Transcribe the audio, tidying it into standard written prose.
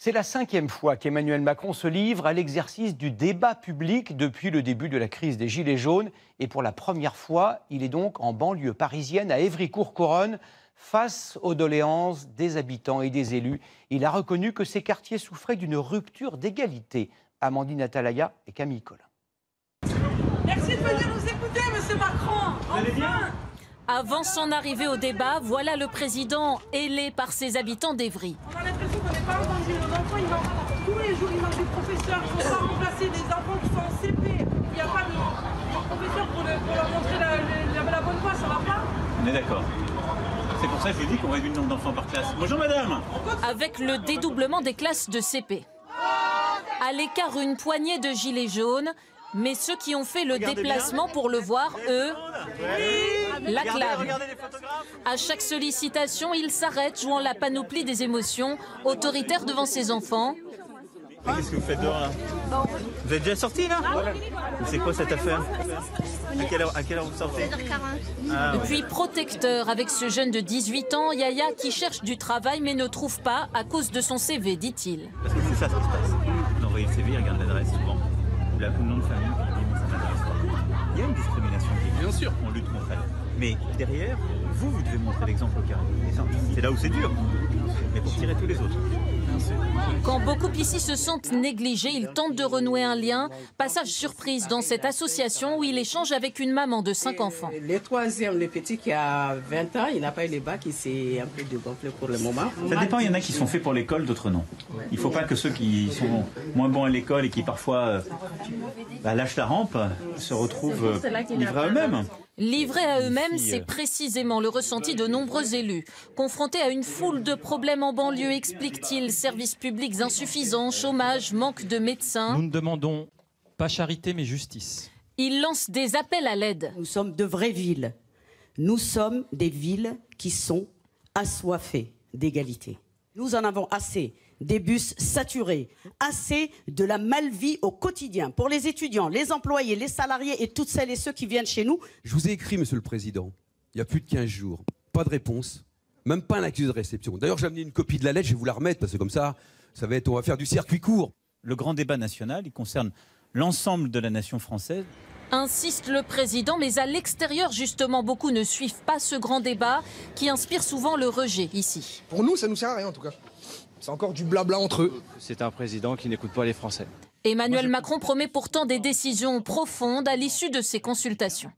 C'est la 5e fois qu'Emmanuel Macron se livre à l'exercice du débat public depuis le début de la crise des Gilets jaunes. Et pour la première fois, il est donc en banlieue parisienne, à Évry-Courcouronnes, face aux doléances des habitants et des élus. Il a reconnu que ces quartiers souffraient d'une rupture d'égalité. Amandine Atalaya et Camille Collin. Merci de venir nous écouter, monsieur Macron. Vous allez bien ? Avant son arrivée au débat, voilà le président ailé par ses habitants d'Évry. On a l'impression qu'on n'est pas entendu. Nos enfants, ils manquent tous les jours, ils manquent des professeurs. Il ne faut pas remplacer des enfants qui sont en CP. Il n'y a pas de professeurs pour leur montrer la bonne voie, ça ne va pas. On est d'accord. C'est pour ça que je dis qu'on réduit le nombre d'enfants par classe. Bonjour madame. Avec le dédoublement des classes de CP. À l'écart, une poignée de gilets jaunes. Mais ceux qui ont fait le déplacement pour le voir, eux, l'acclament. À chaque sollicitation, il s'arrête, jouant la panoplie des émotions, autoritaire devant ses enfants. Qu'est-ce que vous faites dehors là ? Vous êtes déjà sorti là ? C'est quoi cette affaire ? À quelle heure vous sortez ? 16h40. Puis protecteur avec ce jeune de 18 ans, Yaya, qui cherche du travail mais ne trouve pas à cause de son CV, dit-il. Parce que c'est ça ce qui se passe. On envoie le CV, il regarde l'adresse souvent. Le nom de famille, ça m'intéresse pas. Il y a une discrimination qui est bien sûr, on lutte contre elle. Mais derrière, vous devez montrer l'exemple au carré. C'est là où c'est dur, mais pour tirer tous les autres. Quand beaucoup ici se sentent négligés, ils tentent de renouer un lien. Passage surprise dans cette association où il échange avec une maman de 5 enfants. Le troisième, le petit qui a 20 ans, il n'a pas eu les bacs, il s'est un peu dégonflé pour le moment. Ça dépend, il y en a qui sont faits pour l'école, d'autres non. Il ne faut pas que ceux qui sont moins bons à l'école et qui parfois lâchent la rampe se retrouvent livrés à eux-mêmes. Livrés à eux-mêmes, c'est précisément le ressenti de nombreux élus. Confrontés à une foule de problèmes en banlieue, explique-t-il, services publics insuffisants, chômage, manque de médecins. Nous ne demandons pas charité mais justice. Il lance des appels à l'aide. Nous sommes de vraies villes. Nous sommes des villes qui sont assoiffées d'égalité. Nous en avons assez des bus saturés, assez de la malvie au quotidien pour les étudiants, les employés, les salariés et toutes celles et ceux qui viennent chez nous. Je vous ai écrit, Monsieur le Président, il y a plus de 15 jours, pas de réponse, même pas un accusé de réception. D'ailleurs, j'ai amené une copie de la lettre, je vais vous la remettre parce que comme ça va être, on va faire du circuit court. Le grand débat national, il concerne l'ensemble de la nation française. Insiste le président, mais à l'extérieur, justement, beaucoup ne suivent pas ce grand débat qui inspire souvent le rejet ici. Pour nous, ça ne nous sert à rien en tout cas. C'est encore du blabla entre eux. C'est un président qui n'écoute pas les Français. Emmanuel Macron promet pourtant des décisions profondes à l'issue de ces consultations.